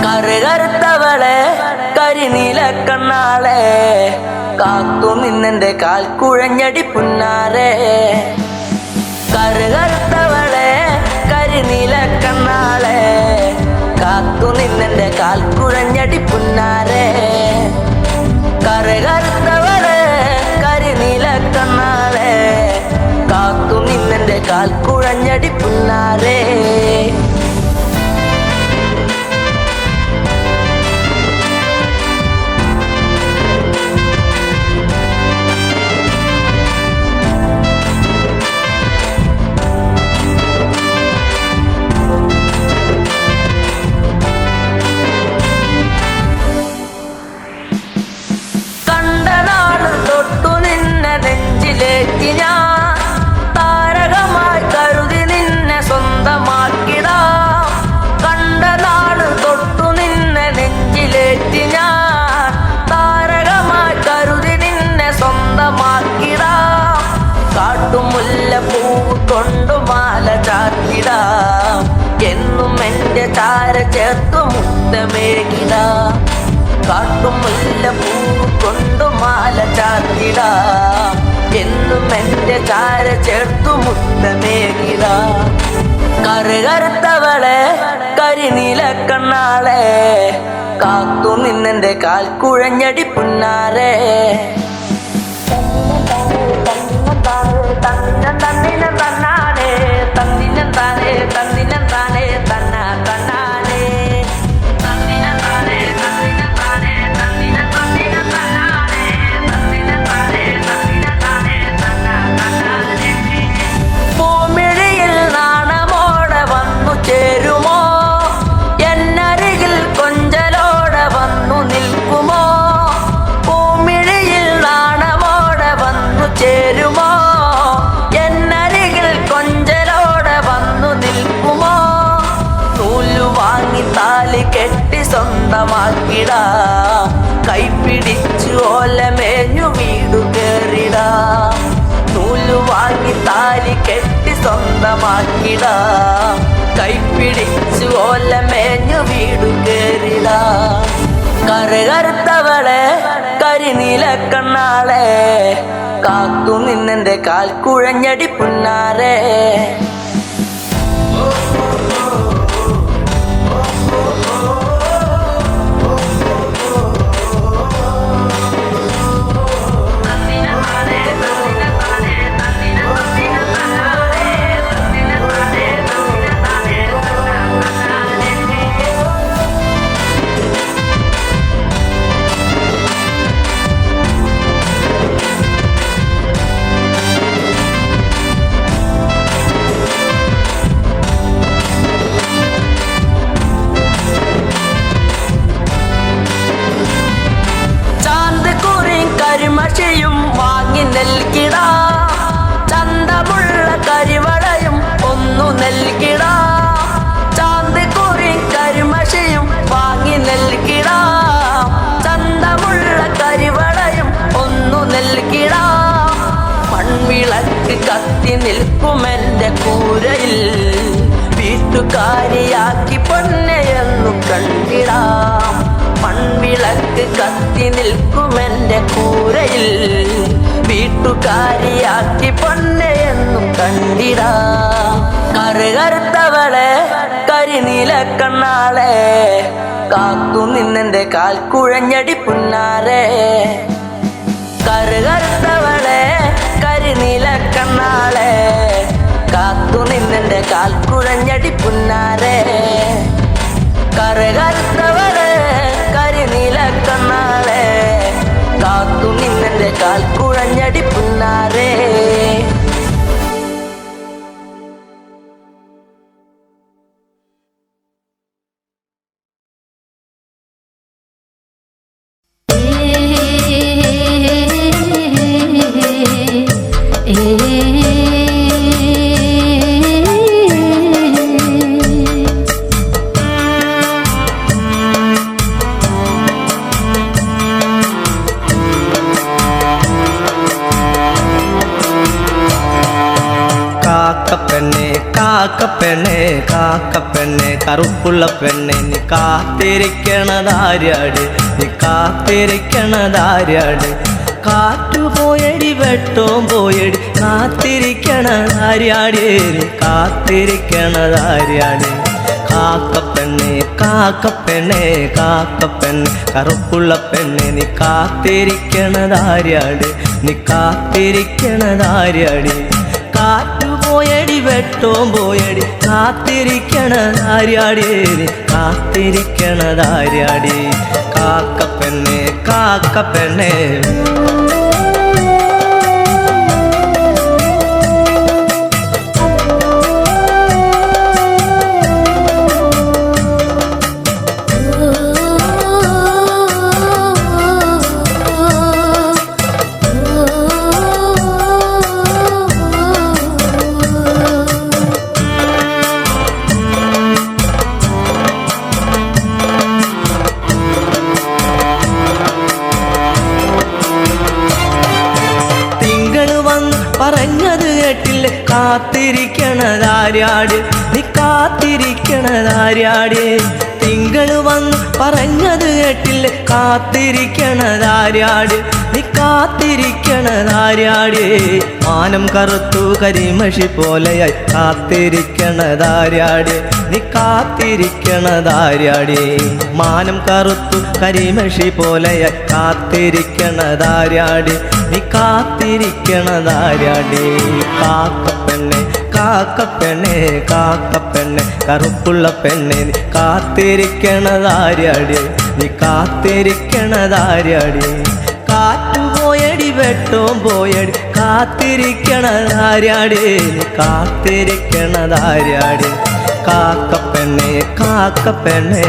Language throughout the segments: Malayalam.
കറുകറുത്തവളെ കരിനീല കണ്ണാളെ കാത്തു നിന്നെന്റെ കാൽ കുഴഞ്ഞടി പുന്നാരെ. കറുകറുത്തവളെ കരിനീല കണ്ണാളെ കാത്തു നിന്നെന്റെ കാൽ കുഴഞ്ഞടി പുന്നാരെ. കറുകറുത്തവളെ കരിനീല കണ്ണാളെ കാത്തു നിന്നെന്റെ കാൽ കുഴഞ്ഞടി പുന്നാരെ. ഞാൻ താരകമായി കരുതി നിന്നെ സ്വന്തമാക്കിടാം. കണ്ട നാട് തൊട്ടു നിന്നെ നെഞ്ചിലേറ്റി ഞാൻ താരകമായി കരുതി നിന്നെ സ്വന്തമാക്കിടാം. കാട്ടുമുല്ല പൂവ് കൊണ്ടു മാല ചാത്തിടാം. എന്നും എൻ്റെ ചാര ചേർത്തു മുത്തമേകിടാം. കാട്ടുമുല്ല പൂവ് കൊണ്ടു മാല ചാത്തിടാം. എന്നും എൻ്റെ ചാര ചേർത്തു മുത്തമേകിടാം. കറുകറുത്തവളെ കരിനീല കണ്ണാളെ കാത്തു നിന്നെന്റെ കാൽ കുഴഞ്ഞടി പുന്നാരെ. തന്നിനം തന്നാനെ തന്നിനം താനേ തന്നിനം താനേ തന്ന തന്നാനെ തന്നിനം താനേ തന്നിനം താനേ തന്നിനം തന്നിനം തന്നാനെ തന്നിനം താനേ തന്നിനം താനേ തന്ന തന്നാനെ. പൂമിഴിയിൽ നാണമോടെ വന്നു ചേരുമോ? എന്നരികിൽ കൊഞ്ചലോടെ വന്നു നിൽക്കുമോ? പൂമിഴിയിൽ നാണമോടെ വന്നു ചേരുമോ? എന്നരികിൽ കൊഞ്ചലോടെ വന്നു നിൽക്കുമോ? നൂലു വാങ്ങി താലി കെട്ടി സ്വന്തമാക്കിടാം. കൈപിടിച്ചു ഓലമേഞ്ഞു വീടു കേറിടാം. നൂലു വാങ്ങി താലി കെട്ടി സ്വന്തമാക്കിടാം. കൈപിടിച്ചു ഓലമേഞ്ഞു വീടു കേറിടാം. കറുകറുത്തവളെ കരിനീല കണ്ണാളെ കാത്തു നിന്നെന്റെ കാൽ കുഴഞ്ഞടി പുന്നാരെ. കരിമഷിയും വാങ്ങി നൽകിടാം. ചന്തമുള്ള കരിവളയും ഒന്നു നൽകിടാം. ചാന്തിക്കുറി കരിമഷിയും വാങ്ങി നൽകിടാം. ചന്തമുള്ള കരിവളയും ഒന്നു നൽകിടാം. മൺവിളക്ക് കത്തി നിൽക്കുമെന്റെ കൂരയിൽ വീട്ടുകാരിയാക്കി പൊന്നെയെന്നു കണ്ടിടാം. മൺവിളക്ക് കത്തി നിൽക്കുമെന്റെ കൂരയിൽ വീട്ടുകാരിയാക്കി പൊന്നെയെന്നു കണ്ടിടാം. കറുകറുത്തവളെ കരിനീല കണ്ണാളെ കാത്തു നിന്നെന്റെ കാൽ കുഴഞ്ഞടി പുന്നാരെ. കറുകറുത്തവളെ കരിനീല കണ്ണാളെ കാത്തു നിന്നെന്റെ കാൽ കുഴഞ്ഞടി പുന്നാരെ. കറുകറുത്തവളെ കരിനീല കണ്ണാളെ കാത്തു നിന്നെന്റെ കാൽ കുഴഞ്ഞടി പുന്നാരെ. കാക്കപ്പെണ്ണെ കറുപ്പുള്ള പെണ്ണെ നീ കാത്തിരിക്കണതാര്യാട് നീ കാത്തിരിക്കണതാര്യാട് കാറ്റുപോയടി വെട്ടവും പോയടി കാത്തിരിക്കണതാര്യാട് നീ കാത്തിരിക്കണതാര്യാട് കാക്കപ്പെണ്ണെ കാക്കപ്പെണ്ണെ കാക്കപ്പെണ്ണെ കറുപ്പുള്ള പെണ്ണെ നീ കാത്തിരിക്കണതാര്യാട് നീ കാത്തിരിക്കണതാര്യാട് കാറ്റുപോയടി വെട്ടവും പോയടി കാത്തിരിക്കണതാര്യാട് നീ കാത്തിരിക്കണതാര്യാട് കാക്കപ്പെണ്ണെ കാക്കപ്പെണ്ണെ പറഞ്ഞത് കേട്ടില്ലേ കാത്തിരിക്കണതാര്യാട് നീ കാത്തിരിക്കണതാര്യാട് തിങ്കൾ വന്ന് പറഞ്ഞത് കേട്ടില്ലേ കാത്തിരിക്കണതാര്യാട് നീ കാത്തിരിക്കണതാര്യാട് മാനം കറുത്തു കരിമഷി പോലെയായി കാത്തിരിക്കണതാര്യാട് നീ കാത്തിരിക്കണതാര്യാട് മാനം കറുത്തു കരിമഷി പോലെയായി കാത്തിരിക്കണതാര്യാട് നീ കാത്തിരിക്കണതാര്യാട് കാക്കപ്പെണ്ണെ കാക്കപ്പെണ്ണെ കാക്കപ്പെണ്ണെ കറുപ്പുള്ള പെണ്ണെ നീ കാത്തിരിക്കണതാര്യാട് നീ കാത്തിരിക്കണതാര്യാട് കാറ്റുപോയടി വെട്ടവും പോയടി കാത്തിരിക്കണതാര്യാട് നീ കാത്തിരിക്കണതാര്യാട് കാക്കപ്പെണ്ണെ കാക്കപ്പെണ്ണെ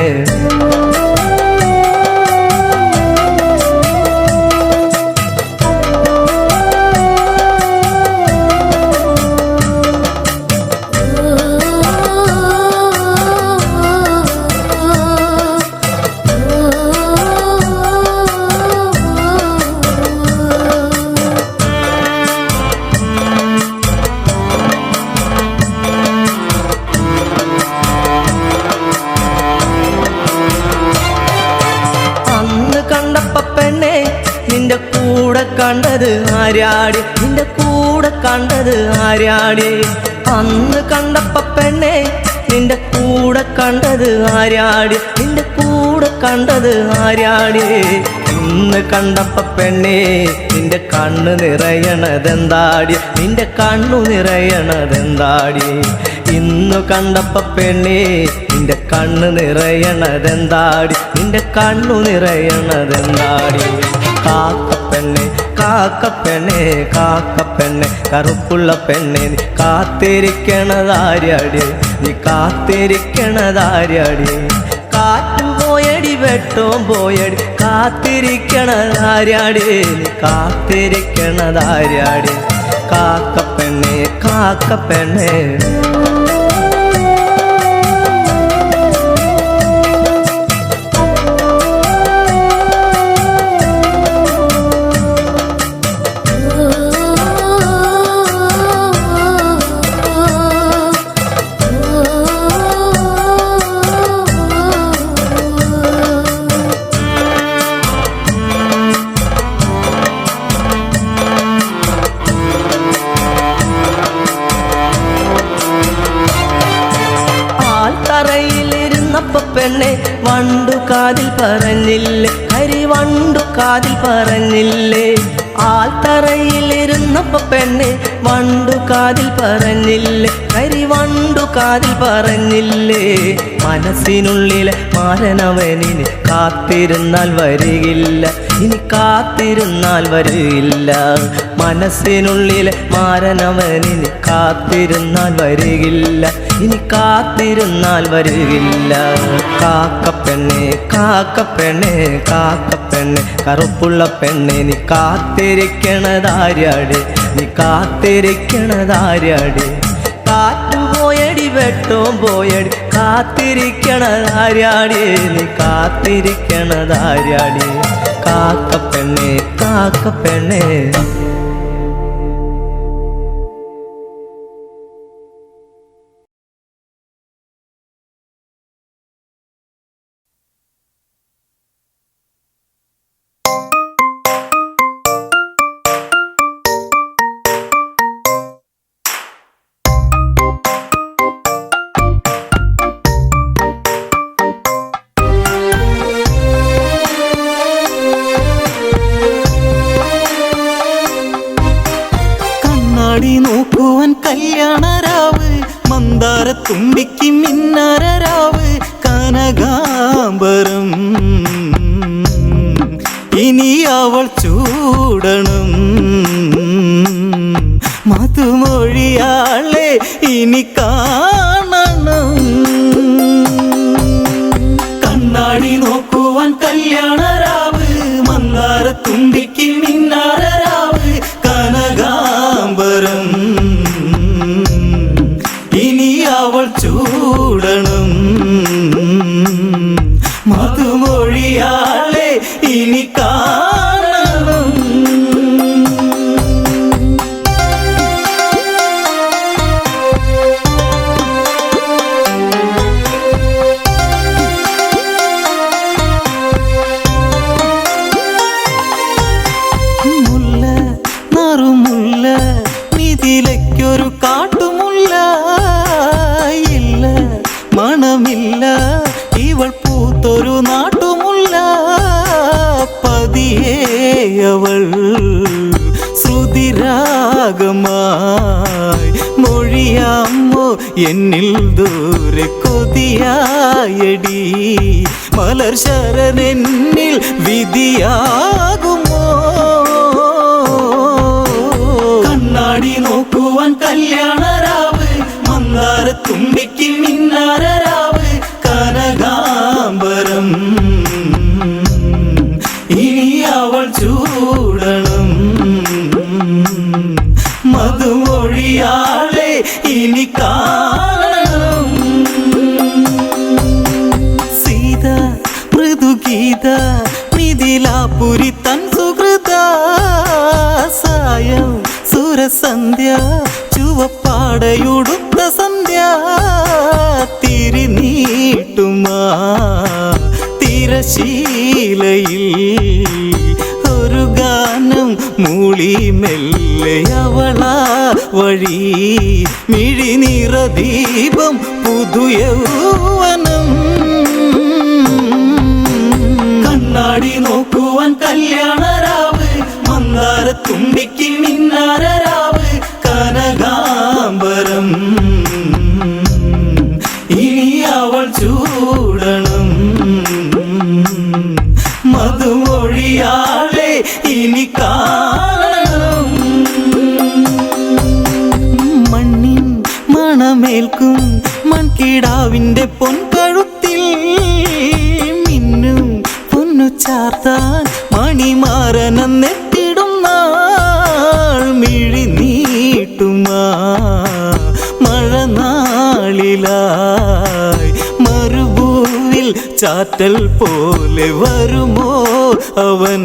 നിന്റെ കൂടെ കണ്ടത് ആര്യാട് നിന്റെ കൂടെ കണ്ടത് ആര്യാട് അന്ന് കണ്ടപ്പ പെണ്ണെ നിന്റെ കൂടെ കണ്ടത് ആര്യാട് നിന്റെ കൂടെ കണ്ടത് ആര്യാട് ഇന്ന് കണ്ടപ്പ പെണ്ണെ നിന്റെ കണ്ണ് നിറയണതെന്താടി നിന്റെ കണ്ണു നിറയണതെന്താടി ഇന്നു കണ്ടപ്പ പെണ്ണെ നിന്റെ കണ്ണ് നിറയണതെന്താടി നിന്റെ കണ്ണു നിറയണതെന്താടി കാക്കപ്പെണ്ണെ കാക്കപ്പെണ്ണെ കാക്കപ്പെണ്ണെ കറുപ്പുള്ള പെണ്ണെ നീ കാത്തിരിക്കണതാര്യാട് നീ കാത്തിരിക്കണതാര്യാട് കാറ്റുപോയടി വെട്ടവും പോയടി കാത്തിരിക്കണതാര്യാട് നീ കാത്തിരിക്കണതാര്യാട് കാക്കപ്പെണ്ണെ കാക്കപ്പെണ്ണെ തറയിലിരുന്നപ്പ പെണ്ണെ വണ്ടു കാതിൽ പറഞ്ഞില്ലേ കരിവണ്ടു കാതിൽ പറഞ്ഞില്ലേ ആൽത്തറയിലിരുന്നപ്പ പെണ്ണെ വണ്ടു കാതിൽ പറഞ്ഞില്ലേ കരിവണ്ടു കാതിൽ പറഞ്ഞില്ലേ മനസ്സിനുള്ളിലെ മാരനവനിന് കാത്തിരുന്നാൽ വരികില്ല ഇനി കാത്തിരുന്നാൽ വരികില്ല മനസ്സിനുള്ളിലെ മാരനവനിന് കാത്തിരുന്നാൽ വരികില്ല ഇനി കാത്തിരുന്നാൽ വരികില്ല കാക്കപ്പെണ്ണെ കാക്കപ്പെണ്ണെ കാക്കപ്പെണ്ണെ കറുപ്പുള്ള പെണ്ണെ നീ കാത്തിരിക്കണതാര്യാട് നീ കാത്തിരിക്കണതാര്യാട് കാറ്റുപോയടി വെട്ടവും പോയടി കാത്തിരിക്കണതാര്യാട് നീ കാത്തിരിക്കണതാര്യാട് കാക്കപ്പെണ്ണെ കാക്കപ്പെണ്ണെ കനകാംബരം ഇനി അവൾ ചൂടണം മധുമൊഴിയാളെ ഇനി കാണണം കണ്ണാടി നോക്കുവാൻ കല്യാണരാവ് മന്ദാരത്തുമ്പിക്ക് മിന്നാരരാവ് കനകാംബരം ഇനി അവൾ ചൂടണം മധുമൊഴിയാളെ ഇനി കാണണം മുല്ല നറുമുല്ല നിതിലയ്ക്കൊരു കാട്ടുമുല്ല ഇല്ല മണമില്ല ഇവൾ പൂത്തൊരു നാട്ടുമുല്ല പതിയെ അവൾ ശ്രുതിരാഗമായി മൊഴിയാമോ എന്നിൽ ദൂരെ കൊതിയായടി മലർ ശരണെന്നിൽ വിധിയാകുമോ കണ്ണാടി നോക്കുവാൻ കല്യാണരാവ് മന്ദാരത്തുമ്പിക്ക് മിന്നാരരാവ് കനകാംബരം ഇനി അവൾ ചൂടണം മധുമൊഴിയാളെ ഇനി കാണണം സീത മൃദുഗീത മിഥിലാപുരി തൻ സുഹൃത സായം സുരസന്ധ്യ ചുവപ്പാടയുടുത്ത സന്ധ്യ തിരിനീട്ടുമാ തിരശീലയിൽ ഒരു ഗാനം മൂളി മെല്ലെ അവളാ വഴി മിഴിനിറദീപം പുതുയൗവനം കണ്ണാടി നോക്കുവാൻ കല്യാണരാവ് മന്ദാരത്തുമ്പിക്ക് മിന്നാരരാവ് കനകാംബരം ഇനി അവൾ ചൂടണം മധുമൊഴിയാളെ ഇനി കാണണം മണ്ണിൻ മണമേൽക്കും മൺകിടാവിൻ്റെ പൊൻകഴുത്തിൽ മിന്നും പൊന്നു ചാർത്താൻ മണിമാരനെത്തിടും നാൾ മിഴി നീട്ടുമാ മഴനാളിലായി മരുഭൂവിൽ ചാറ്റൽ പോലെ വരുമോ അവൻ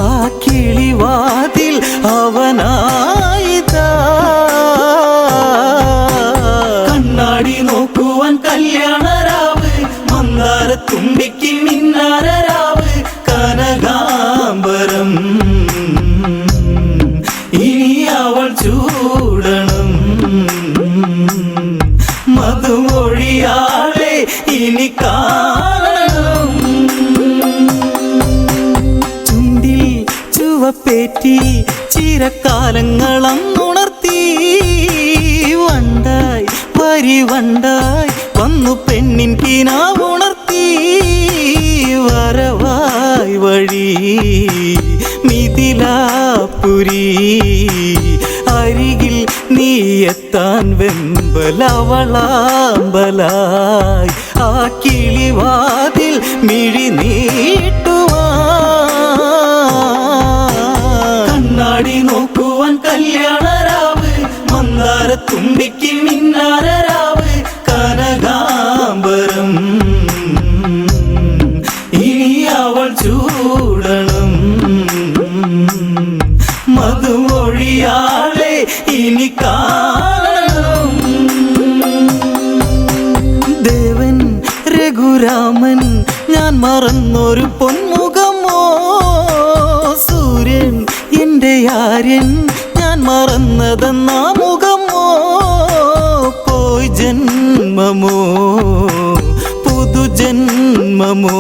ആ കിളിവാതിൽ അവനായിതാ കണ്ണാടി നോക്കുവാൻ കല്യാണരാവ് മന്ദാരത്തുമ്പിക്ക് മിന്നാരരാവ് കനകാംബരം ഇനി അവൾ ചൂടണം മധുമൊഴിയാളെ ഇനി കാണണം ചുണ്ടിൽ ചുവപ്പേറ്റി ചിരക്കാലങ്ങളങ്ങുണർത്തി വണ്ടായി വരിവണ്ടായി വന്നു പെണ്ണിൻ കിനാവുണർത്തി വരവായി വഴി മിഥിലാപുരി അരികിൽ നീ എത്താൻ വെമ്പലവളാമ്പലായി ആ കിളിവാതിൽ മിഴി നീട്ടുവാൻ കണ്ണാടി നോക്കുവാൻ കല്യാണരാവ് മന്ദാരത്തുമ്പിക്ക് മിന്നാരരാവ് കനകാംബരം ഇനി അവൾ ചൂടണം മധുമൊഴിയാളെ ഇനി കാണണം ദേവൻ രഘുരാമൻ ഞാൻ മറന്നൊരു പൊന്മുഖമോ സൂര്യൻ എൻ്റെ ആര്യൻ ഞാൻ മറന്നതെന്നാ മുഖമോ പോയി ജന്മമോ പുതുജന്മമോ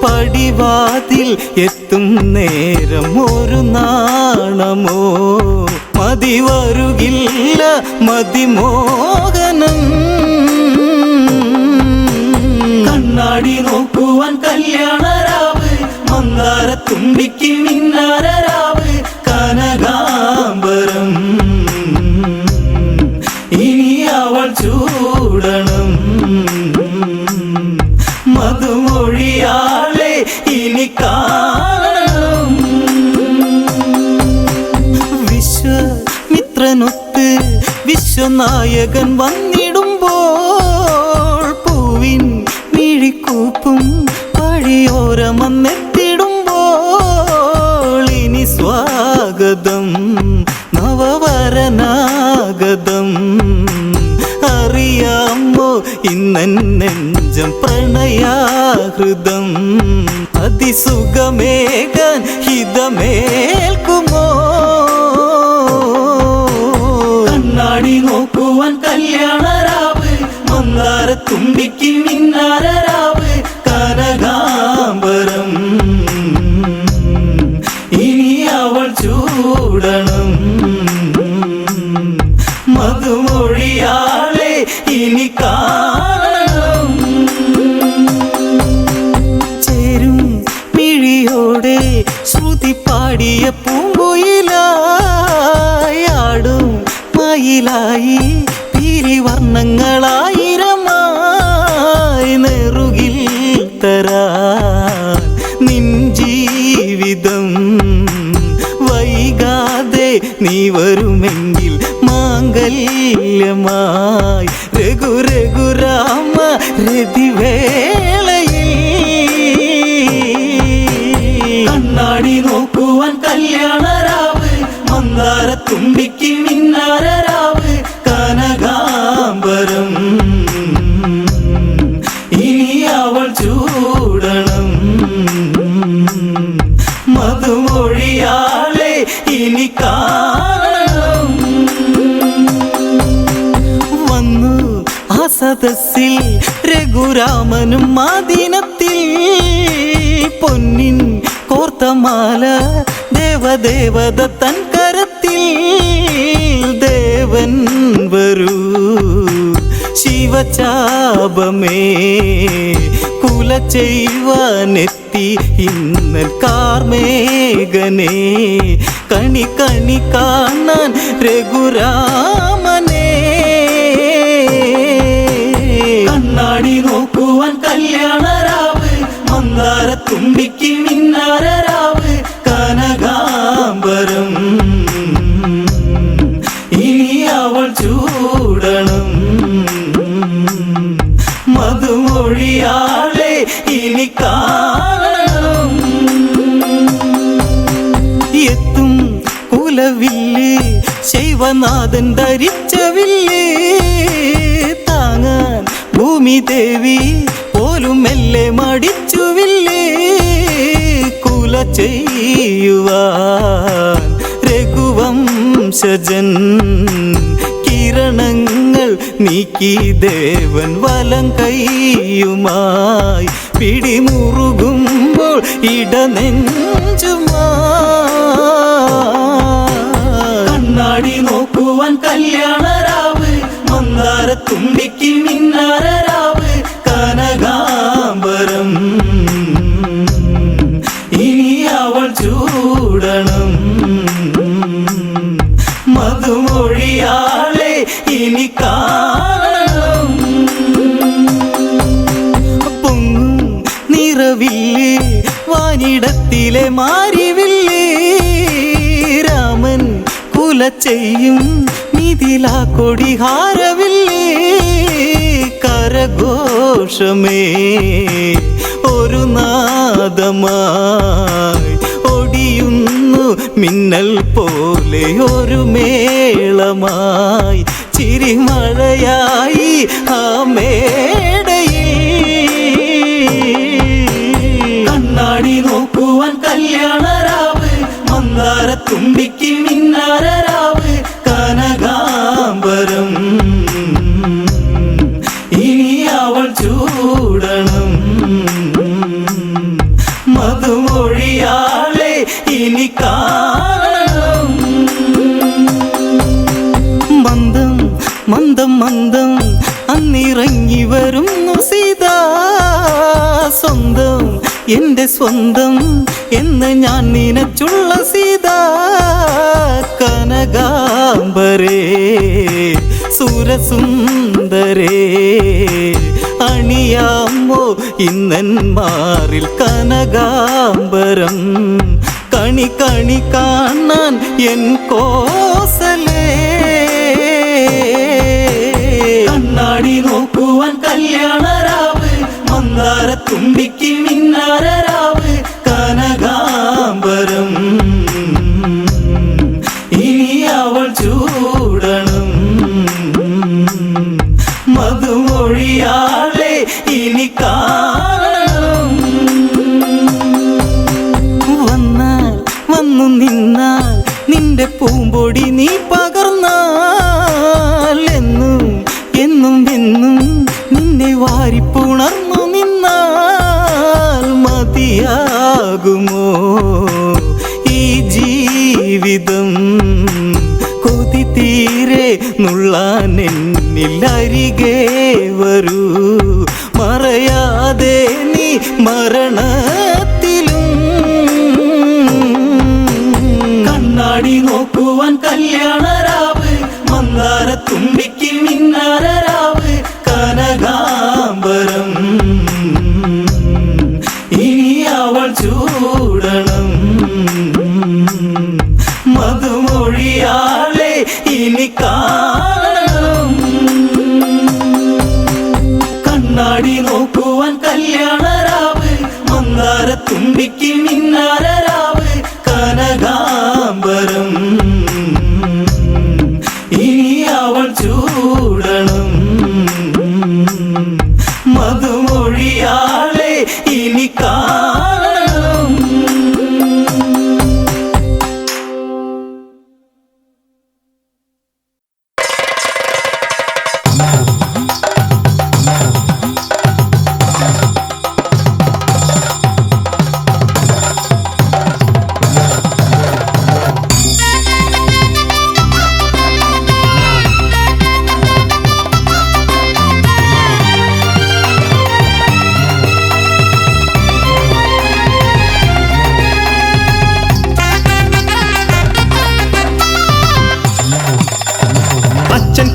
പടിവാതിൽ എത്തും നേരം ഒരു നാണമോ മതി വരുകില്ല മതിമോഹനം കണ്ണാടി കണ്ണാടി നോക്കുവാൻ കല്യാണരാവ് മന്ദാരത്തുമ്പിക്ക് മിന്നാരരാവ് കനകാംബരം ഇനി അവൾ ചൂടണം മധുമൊഴിയാളെ ഇനി കാണണം വിശ്വമിത്രനൊത്ത് വിശ്വനായകൻ വന്നിടുമ്പോൾ പൂവിൻ മിഴിക്കൂപ്പും വഴിയോരമന്നെത്തിടുമ്പോൾ ഇനി സ്വാഗതം നവവരനാഗതം അറിയാമോ ഇന്നൻ നെഞ്ചം പ്രണയാഹൃദം അതിസുഖമേകാൻ ഹിതമേൽക്കുമോ കണ്ണാടി നോക്കുവാൻ കല്യാണരാവ് മന്ദാരത്തുമ്പിക്ക് മിന്നാരരാവ് കനകാംബരം ഇനി അവൾ ചൂടണം മധുമൊഴിയാളെ ഇനി കാണണം ചേരും മിഴിയോടെ ശ്രുതി പാടിയ പൂങ്കുയിലായാടും മയിലായി പിരിവർണ്ണങ്ങളായിരമായി നെറുകിൽ തരാൻ നിൻ ജീവിതം വൈകാതെ നീ വരുമെങ്കിൽ മാംഗല്യമായി രഘുരഘുരാമ രതിവേളയിൽ കണ്ണാടി നോക്കുവാൻ കല്യാണരാവ് മന്ദാരത്തുമ്പിക്ക് മിന്നാരരാവ് കനകാംബരം ഇനി അവൾ ചൂടണം മധുമൊഴിയാളെ ഇനി കാണണം വന്നു ആ സദസ്സിൽ രഘുരാമനും മാദിനത്തിൽ പൊന്നിൻ കോർത്തമാല ദേവദേവത തൻ കരത്തിൽ ദേവൻ വരൂ ശിവചാപമേ കുല ചെയ്യുവാനെത്തി ഇന്നൽ കാർമേഘനേ കണി കണി കാണാൻ രഘുരാമനേ കണ്ണാടി നോക്കുവാൻ കല്യാണരാവ് മന്ദാരത്തുമ്പിക്ക് മിന്നാരരാവ് കനകാംബരം ഇനി അവൾ ചൂടണം മധുമൊഴിയാളെ ഇനി കാണണം എത്തും കുലവില്ല് ശൈവനാഥൻ ധരിച്ച വില്ല് താങ്ങാൻ ഭൂമി ദേവി പോലും മെല്ലെ മടിച്ചുവില്ലേ കുല ചെയ്യുവാൻ രഘുവംശജൻ കിരണങ്ങൾ നീക്കി ദേവൻ വലം കൈയുമായി പിടിമുറുകുമ്പോൾ ഇടനെഞ്ചുമായി കണ്ണാടി നോക്കുവാൻ കല്യാണരാവ് മന്ദാരത്തുമ്പിക്ക് മിന്നാരരാവ് കനകാംബരം ഇനി അവൾ ചൂടണം മധുമൊഴിയാളെ ഇനി കാണണം പൊങ്ങും നിറവില്ലേ വാനിടത്തിലെ മാരിവില്ലേ രാമൻ കുല ചെയ്യും മിഥിലാ കൊടിഹാരവില്ലേ കരഘോഷമേ ഒരു നാദമായി ഒടിയുന്നു മിന്നൽ പോലെ ഒരു മേളമായി ചിരിമഴയായി ആ മേടയിൽ കണ്ണാടി നോക്കുവാൻ കല്യാണരാവ് മന്ദാരത്തുമ്പിക്ക് മിന്നാരരാവ് കനകാംബരം ഇനി അവൾ ചൂടണം മധുമൊഴിയാളെ ഇനി കാണണം മന്ദം മന്ദം മന്ദം അന്നിറങ്ങി എന്റെ സ്വന്തം എന്ന് ഞാൻ നിനച്ചുള്ള സീതാ കനകാംബരേ സുരസുന്ദരേ അണിയാമോ ഇന്നന്മാരിൽ കനകാംബരം കണി കണി കാണാൻ എൻ കോസലേ കണ്ണാടി നോക്കുവാൻ കല്യാണരാവ് മന്ദാരത്തുമ്പിക്ക് മിന്നാരരാവ് കനകാംബരം ഇനി അവൾ ചൂടണം മധുമൊഴിയാളെ ഇനി കാണണം വന്നാൽ വന്നു നിന്നാൽ നിന്റെ പൂമ്പൊടി നീ പകർന്നാൽ എന്നും എന്നും എന്നും നിന്നെ വാരിപ്പുണർന്നു നിന്നാൽ മതിയാകുമോ ഈ ജീവിതം കൊതി തീരെ നുള്ളാൻ എന്നിൽ അരികെ വരൂ മറയാതെ നീ മരണത്തിലും കണ്ണാടി നോക്കുവാൻ കല്യാണരാവ് മന്ദാരത്തുമ്പിക്ക് മിന്നാരരാവ് കനകാംബരം ഇനി അവൾ ചൂടണം മധുമൊഴിയാളെ ഇനി കാണണം കണ്ണാടി നോക്കുവാൻ കല്യാണരാവ് മന്ദാരത്തുമ്പിക്ക് മിന്നാരരാവ് കനകാംബരം ഇനി അവൾ ചൂടണം മധുമൊഴിയാളെ ഇനി കാണണം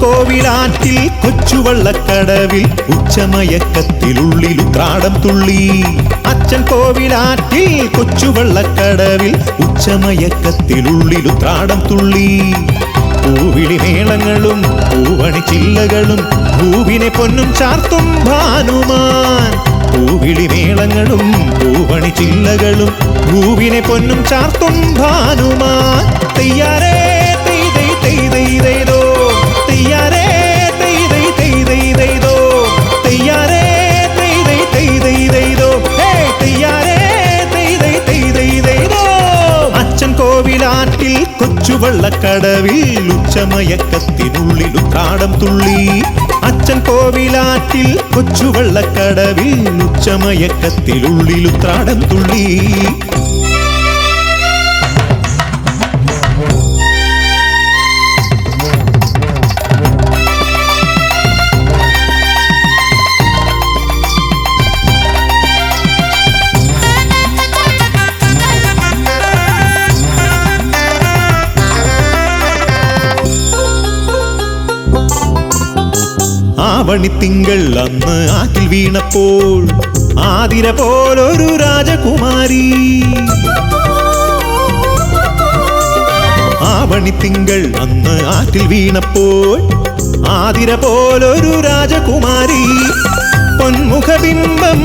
കോവിലാറ്റിൽ കൊച്ചുവള്ളക്കടവിൽ ഉച്ചമയക്കത്തിലുള്ളിലുത്രാടം തുള്ളി അച്ഛൻ കോവിലാറ്റിൽ കൊച്ചുവള്ളക്കടവിൽ ഉച്ചമയക്കത്തിലുള്ളിലുത്രാടം തുള്ളി പൂവിളി മേളങ്ങളും പൂവണി ചില്ലകളും പൂവിനെ പൊന്നും ചാർത്തും ഭാനുമാൻ പൂവിളി മേളങ്ങളും പൂവണി ചില്ലകളും പൂവിനെ പൊന്നും ചാർത്തും ഭാനുമാൻ തെയ്യാരേ തെയ്തൈ തെയ്തൈതോ തെയ്യാരേ തെയ്തൈ തെയ്തൈതോ തെയ്യാരേ തെയ്തൈ തെയ്തൈതോ തെയ്യാരേ തെയ്തൈ തെയ്തൈതോ അച്ഛൻ കോവിലാറ്റിൽ കൊച്ചുവള്ളക്കടവിൽ ഉച്ചമയക്കത്തിനുള്ളിലുത്രാടം തുള്ളി അച്ഛൻ കോവിലാറ്റിൽ കൊച്ചുവള്ളക്കടവിൽ ഉച്ചമയക്കത്തിലുള്ളിലുത്രാടം തുള്ളി ആവണിത്തിങ്കൾ അന്ന് ആറ്റിൽ വീണപ്പോൾ ആതിര പോലൊരു രാജകുമാരി ആവണിത്തിങ്കൾ അന്ന് ആറ്റിൽ വീണപ്പോൾ ആതിര പോലൊരു രാജകുമാരി പൊന്മുഖബിംബം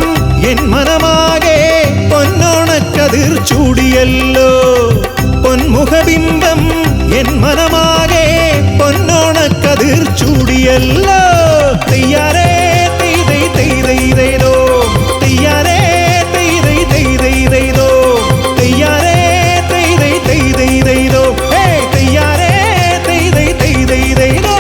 എൻ മനമാകെ പൊന്നോണക്കതിർ ചൂടിയല്ലോ പൊന്മുഖബിംബം എൻ മനമാകെ പൊന്നോണക്കതിർ ചൂടിയല്ലോ തെയ്യാരേ തെയ്തൈ തെയ്തൈതോ തെയ്യാരേ തെയ്തൈ തെയ്തൈതോ തെയ്യാരേ തെയ്തൈ തെയ്തൈതോ തെയ്യാരേ തെയ്തൈ തെയ്തൈതോ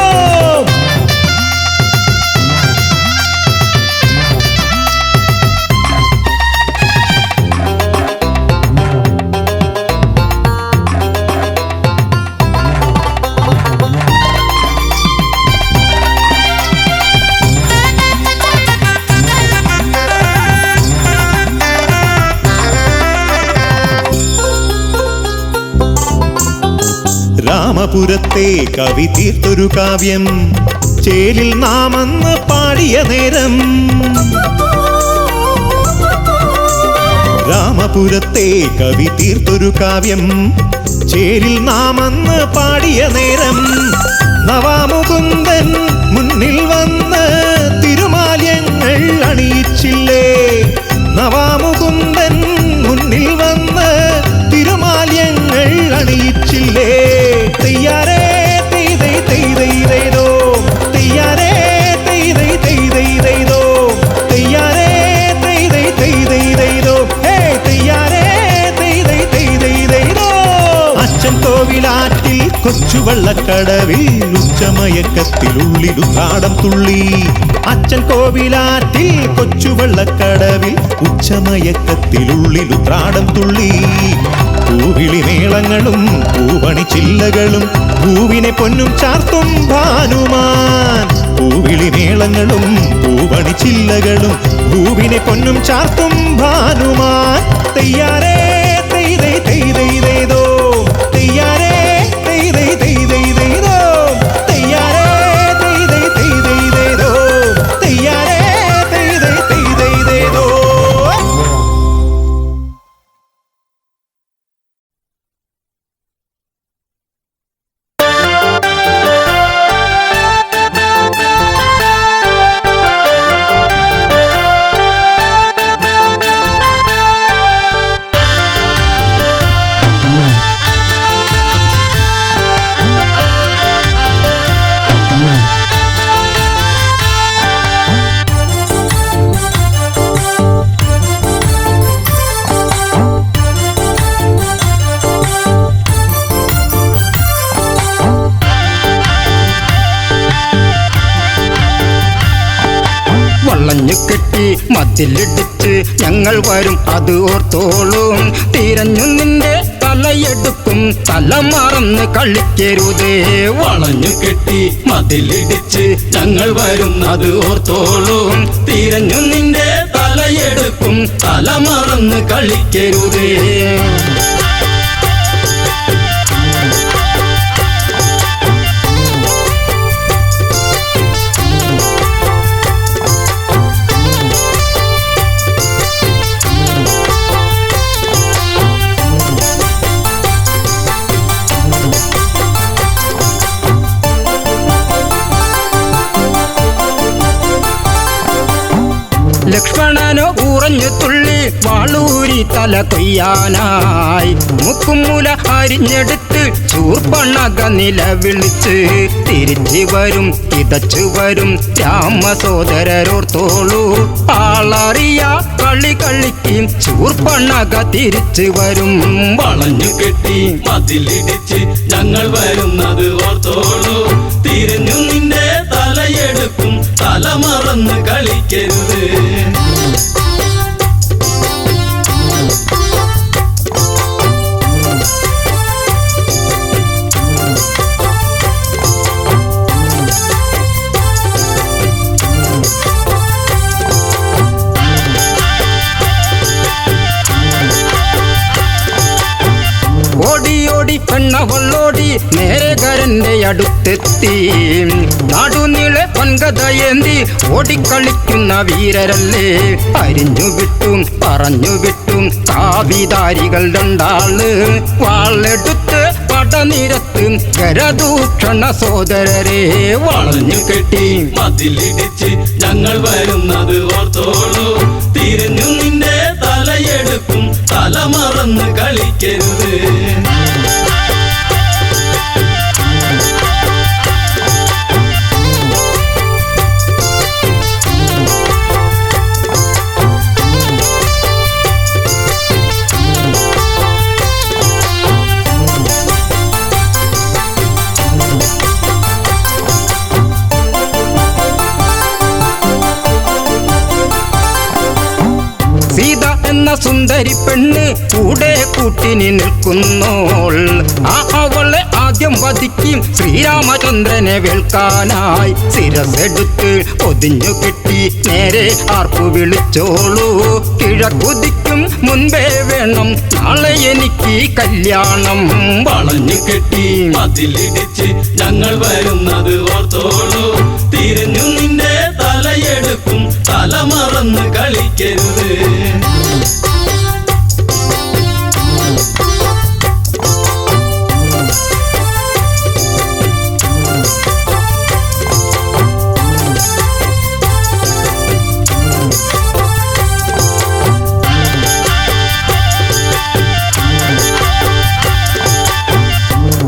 രാമപുരത്തെ കവി തീർത്തൊരു കാവ്യം ചേലിൽ നാമെന്ന് പാടിയ നേരം രാമപുരത്തെ കവി തീർത്തൊരു കാവ്യം ചേരിൽ നാമെന്ന് പാടിയ നേരം നവാമുകുന്ദൻ മുന്നിൽ വന്ന് തിരുമാല്യങ്ങൾ അണിയിച്ചില്ലേ നവാമുകുന്ദൻ മുന്നിൽ വന്ന് തിരുമാല്യങ്ങൾ അണിയിച്ചില്ലേ തെയ്യാരേ തെയ്തൈ തെയ്തൈതോ തെയ്യാരേ തെയ്തൈ തെയ്തൈതോ തെയ്യാരേ തെയ്തൈ തെയ്തൈതോ ഹേ തെയ്യാരേ തെയ്തൈ തെയ്തൈതോ അച്ഛൻ കോവിലാറ്റിൽ കൊച്ചുവള്ളക്കടവിൽ ഉച്ചമയക്കത്തിലുള്ളിലുത്രാടം തുള്ളി അച്ഛൻ കോവിലാറ്റിൽ കൊച്ചുവള്ളക്കടവിൽ ഉച്ചമയക്കത്തിലുള്ളിലുത്രാടം തുള്ളി പൂവിളി മേളങ്ങളും പൂവണിച്ചില്ലകളും പൂവിനെ പൊന്നും ചാർത്തും ഭാനുമാൻ പൂവിളി മേളങ്ങളും പൂവണിച്ചില്ലകളും പൂവിനെ പൊന്നും ചാർത്തും ഭാനുമാൻ തെയ്യാരേ തെയ്തൈ തെയ്തൈതോ തെയ്യാരേ തെയ്തൈ തെയ്തൈതോ തെയ്യാരേ തെയ്തൈ തെയ്തൈതോ തെയ്യാരേ തെയ്തൈ തെയ്തൈതോ കെട്ടി മതിലിടിച്ച് ഞങ്ങൾ വരും അത് ഓർത്തോളും തിരഞ്ഞു നിന്റെ തലയെടുക്കും തല മറന്ന് കളിക്കരുതേ വളഞ്ഞു കെട്ടി മതിലിടിച്ച് ഞങ്ങൾ വരും അത് ഓർത്തോളും തിരഞ്ഞു നിന്റെ തലയെടുക്കും തല മറന്ന് കളിക്കരുതേ ലക്ഷ്മണനോ ഉറഞ്ഞു തുള്ളി വാളൂരി തല കൊയ്യാനായി മുക്കുമുല അരിഞ്ഞെടുത്ത് ചൂർപ്പണക നിലവിളിച്ച് തിരിച്ചു വരും കിതച്ചു വരും രാമസോദരരോർത്തോളൂ ആളറിയ കളി കളിക്കും ചൂർപ്പണക തിരിച്ചു വരും വളഞ്ഞു കെട്ടി മതിലിടിച്ച് ഞങ്ങൾ വരുന്നത് ഓർത്തോളൂ തിരിഞ്ഞു നിന്റെ തലയെടുക്കും തല മറന്ന് കളിക്കരുത് ഓടി പെണ്ണവളോടി നേരകരന്റെ അടുത്തെത്തി നാടുനീളെ പൊൻകഥയേന്തി ഓടിക്കളിക്കുന്ന വീരരല്ലേ അരിഞ്ഞു വിട്ടും പറഞ്ഞു വിട്ടും കാവിധാരികൾ രണ്ടാള് വാളെടുത്ത് പടനിരത്ത് കരദൂഷണ സോദരരെ വളഞ്ഞു കെട്ടി മതിലിടിച്ച് ഞങ്ങൾ വരുന്നത് ഓർത്തോളൂ തിരിഞ്ഞു നിന്റെ തലയെടുക്കും തല മറന്ന് കളിക്കരുത് എന്ന സുന്ദരി പെണ്ണ് കൂടെ കൂട്ടിനി നിൽക്കുന്നോൾ. അവളെ ആദ്യം വധിക്കും ശ്രീരാമചന്ദ്രനെ വേൽക്കാനായി. ശിരസെടുത്ത് പൊതിഞ്ഞു കെട്ടി നേരെ ആർപ്പു വിളിച്ചോളൂ. കിഴക്കുതിക്കും മുൻപേ വേണം നാളെ എനിക്ക് കല്യാണം. വളഞ്ഞു കെട്ടി മതിലിടിച്ച് ഞങ്ങൾ വരുന്നത് ഓർത്തോളൂ. തിരിഞ്ഞു നിന്റെ തലയെടുക്കും, തല മറന്ന് കളിക്കരുത്.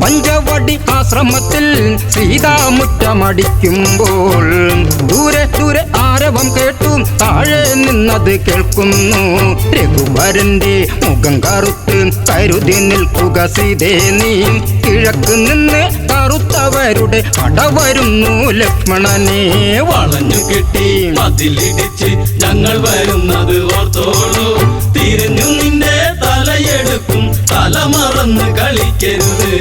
പഞ്ചവടി ആശ്രമത്തിൽ സീതാമുറ്റമടിക്കുമ്പോൾ ദൂരെ ദൂരെ ആരവം കേട്ടു താഴെ നിന്നത് കേൾക്കുന്നു. രഘുവരന്റെ മുഖം കറുത്ത് കരുതി നിൽക്കുക സീതേ നീ. കിഴക്ക് നിന്ന് കറുത്തവരുടെ പട വരുന്നു ലക്ഷ്മണനെ. വളഞ്ഞു കെട്ടി മതിലിടിച്ച് ഞങ്ങൾ വരുന്നത് ഓർത്തോളൂ. തിരിഞ്ഞു നിന്റെ തലയെടുക്കും, തല മറന്ന് കളിക്കരുത്.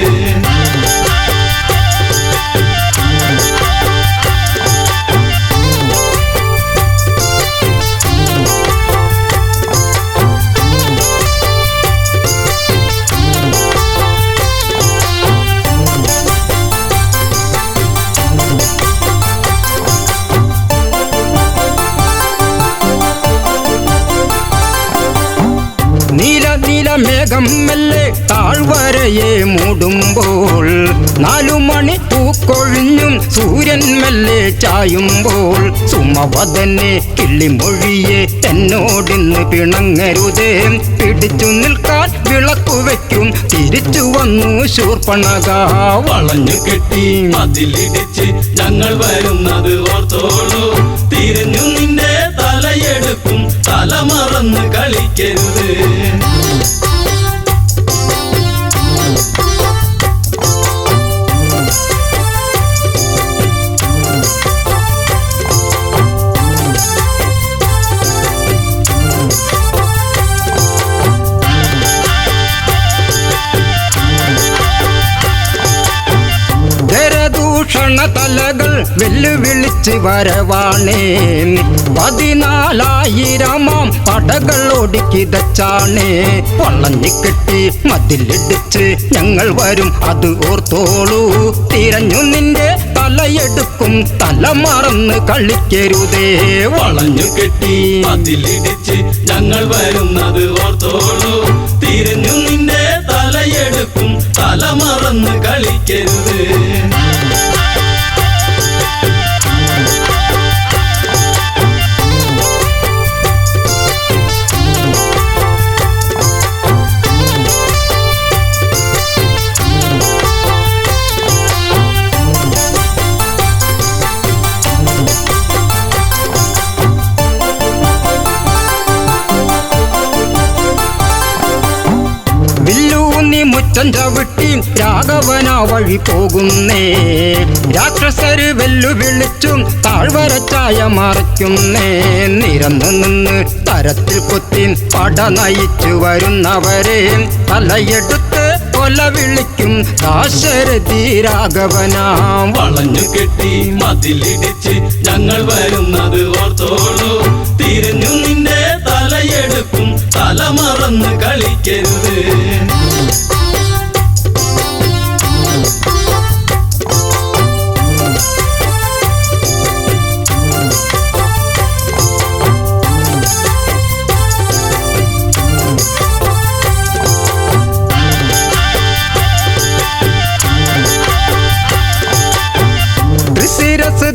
മേഘം മെല്ലെ താഴ്വരയെ മൂടുമ്പോൾ 4 മണി പൂക്കൊഴിഞ്ഞും സൂര്യൻ മെല്ലെ ചായുമ്പോൾ സുമവദനെ കിള്ളിമൊഴിയെ എന്നോടിന്ന് പിണങ്ങരുതേ. പിടിച്ചു നിൽക്കാൻ വിളക്കു വയ്ക്കും തിരിച്ചു വന്നു ശൂർപ്പണഖ. വളഞ്ഞു കെട്ടി മതിലിടിച്ച് ഞങ്ങൾ വരുന്നത് ഓർത്തോളൂ. തിരിഞ്ഞു നിന്റെ തലയെടുക്കും, തല മറന്ന് കളിക്കരുത്. തലകൾ വെല്ലുവിളിച്ച് വരവാണേ. 14,000 പടകൾ ഒടുക്കിതച്ചാണേ. വളഞ്ഞു കെട്ടി മതിലിടിച്ച് ഞങ്ങൾ വരും അത് ഓർത്തോളൂ. തിരഞ്ഞു നിന്റെ തലയെടുക്കും, തല മറന്ന് കളിക്കരുതേ. വളഞ്ഞു കെട്ടി മതിലിടിച്ച് ഞങ്ങൾ വരുന്നത് ഓർത്തോളൂ. തിരിഞ്ഞു നിന്റെ തലയെടുക്കും, തല മറന്ന് കളിക്കരുത്. മുറ്റം ചവിട്ടി രാഘവന വഴി പോകുന്നേ. രാക്ഷസര് വെല്ലുവിളിച്ചും താഴ്വര ചായ മറയ്ക്കുന്നേ. നിരന്നു നിന്ന് തരത്തിൽ കൊത്തി പട നയിച്ചു വരുന്നവരെ തലയെടുത്ത് കൊല വിളിക്കും ദാശരഥി രാഘവനാം. വളഞ്ഞു കെട്ടി മതിലിടിച്ച് ഞങ്ങൾ വരുന്നത് ഓർത്തോളൂ. തിരിഞ്ഞു നിന്റെ തലയെടുക്കും, തല മറന്ന് കളിക്കരുത്.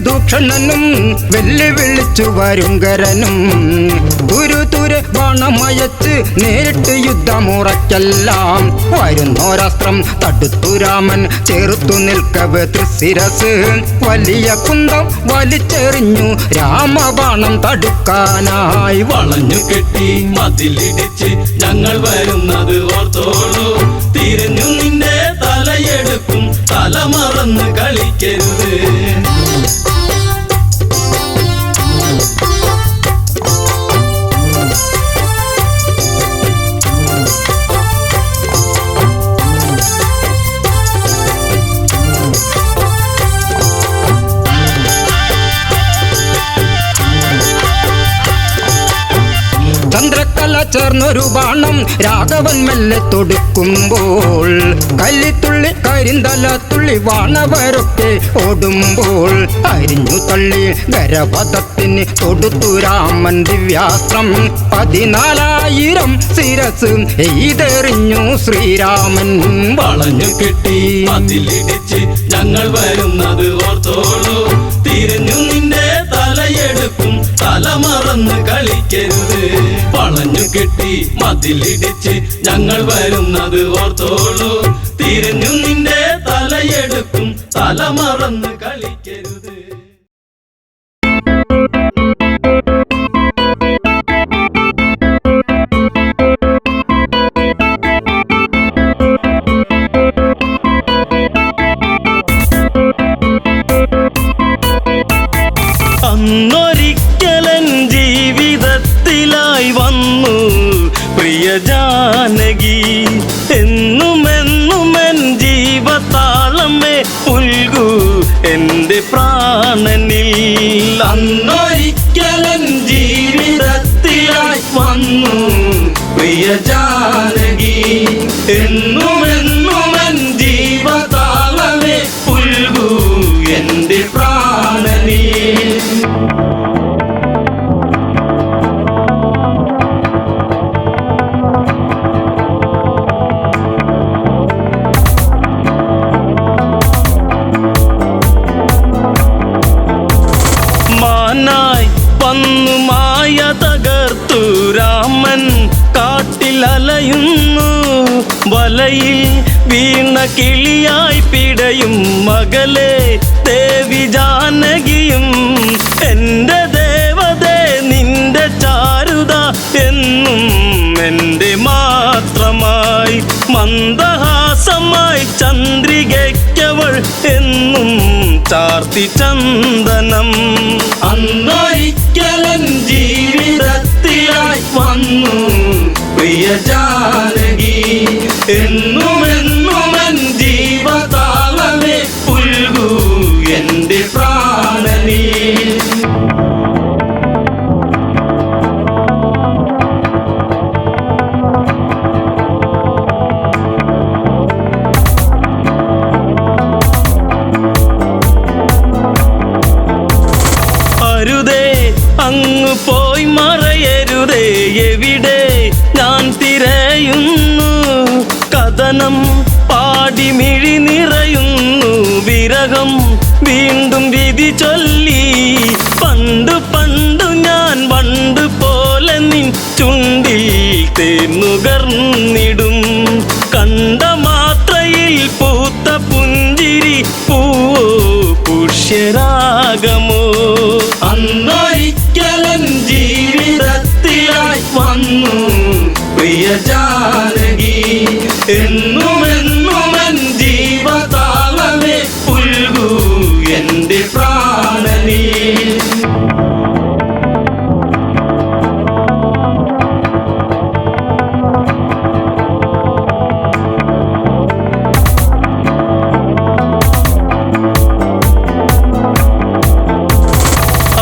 ദൂഷണനും വെല്ലുവിളിച്ചു വരുങ്കരനും തുരുതുരെ ബാണമയച്ച് നേരിട്ട് യുദ്ധമുറയ്ക്കെല്ലാം വരുന്നോരാസ്ത്രം തടുത്തു രാമൻ. ചേർത്തു നിൽക്കവേ തൃശിരസ് വലിയ കുന്തം വലിച്ചെറിഞ്ഞു രാമബാണം തടുക്കാനായി. വളഞ്ഞു കെട്ടി മതിലിടിച്ച് ഞങ്ങൾ വരുന്നത് ഓർത്തോളൂ. തിരിഞ്ഞു നിന്റെ തലയെടുക്കും, തല മറന്ന് കളിക്കരുത്. ചന്ദ്രക്കല ചേർന്നൊരു ബാണം രാഘവൻ മെല്ലെ തൊടുക്കുമ്പോൾ കല്ലിത്തുള്ളി കരിന്തല തുള്ളി വാണവരൊക്കെ ഓടുമ്പോൾ അരിഞ്ഞു തള്ളി ഗരവധത്തിന് തൊടുത്തു രാമൻ ദിവ്യാസ്ത്രം 14,000 ശിരസ് എയ്തെറിഞ്ഞു ശ്രീരാമൻ. വളഞ്ഞു കെട്ടി മതിലിടിച്ച് ഞങ്ങൾ വരുന്നത് ഓർത്തോളൂ. തിരിഞ്ഞു നിന്റെ തലയെടുക്കും, തല മറന്ന് കളിക്കരുത്. വളഞ്ഞു കെട്ടി മതിലിടിച്ച് ഞങ്ങൾ വരുന്നത് ഓർത്തോളൂ. തിരിഞ്ഞു നിന്റെ തലയെടുക്കും, തല മറന്ന് കളിക്കരുത്. അന്നൊരിക്കലൻ ജീവിതത്തിലായി വന്നു പ്രിയ ജാനകി. എന്നുമെന്നുമെൻ ജീവതാളമേ പുൽകൂ എൻ്റെ പ്രാണനിൽ. അന്നൊരിക്കലൻ ജീവിതത്തിലായി വന്നു പ്രിയ ജാനകി. എന്നുമെന്നുമെൻ ജീവതാളമേ പുൽകൂ എൻ്റെ പ്രാണനിൽ. മാനായി വന്നു മായ തകർത്തു രാമൻ കാട്ടിലലയുന്നു. വലയിൽ വീണ കിളിയായി പിടയും മകളെ ദേവി ജാനകിയും. എൻ്റെ ദേവതേ നിന്റെ ചാരുത എന്നും എൻ്റെ മാത്രമായി. മന്ദഹാസമായി ചന്ദ്രികയ്ക്കവൾ എന്നും ചാർത്തി ചന്ദനം. അന്നൊരിക്കലൻ ജീവിതത്തിലായി വന്നു പ്രിയ ജാനകി. എന്നുമെന്നുമെൻ ജീവതാളമേ പുൽകൂ എൻ്റെ പ്രാണനിൽ. അരുതേ അങ്ങ് പോയി മറയരുതേ, എവിടെ ഞാൻ തിരയുന്നു. കഥനം പാടി മിഴി നിറയുന്നു, വിരഹം വീണ്ടും വിധി ചൊല്ലി. പണ്ടു പണ്ടു ഞാൻ വണ്ട് പോലെ നിൻ ചുണ്ടിൽ തേന്നുകർന്നിടും. കണ്ട മാത്രയിൽ പൂത്ത പുഞ്ചിരി പൂവോ പുഷ്യരാഗമോ. അന്നൊരിക്കലൻ ജീവിതത്തിലായി വന്നു പ്രിയ ജാനകി. എന്നുമെന്നുമെൻ ജീവതാളമേ പുൽകൂ എൻ്റെ പ്രാണനിൽ.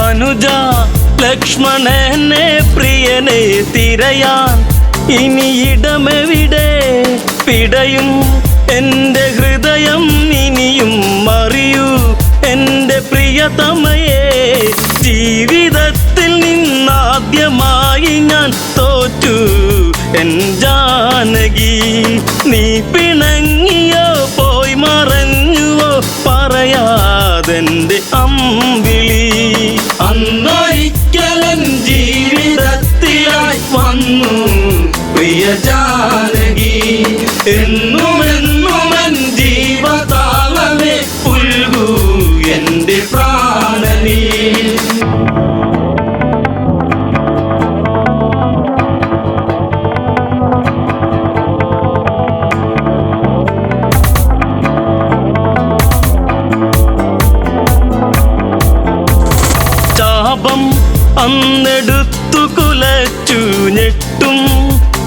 അനുജ ലക്ഷ്മണനെ പ്രിയനെ തിരയാൻ ഇനി ഇടമെവിടെ. പിടയും എൻ്റെ ഹൃദയം ഇനിയും അറിയൂ എൻ്റെ പ്രിയതമയെ. ജീവിതത്തിൽ നിന്നാദ്യമായി ഞാൻ തോറ്റു എൻ ജാനകി. നീ പിണങ്ങിയോ പോയി മറഞ്ഞുവോ പറയാതെൻ്റെ അമ്പിളി. അന്നൊരിക്കലൻ ജീവിതത്തിലായി വന്നു പ്രിയ ജാനകി. എന്നുമെന്നുമെൻ ജീവതാളമേ പുൽകൂ എൻ്റെ പ്രാണനിൽ. ചാപം അന്നെടുത്തു കുലച്ചു ഞെട്ടും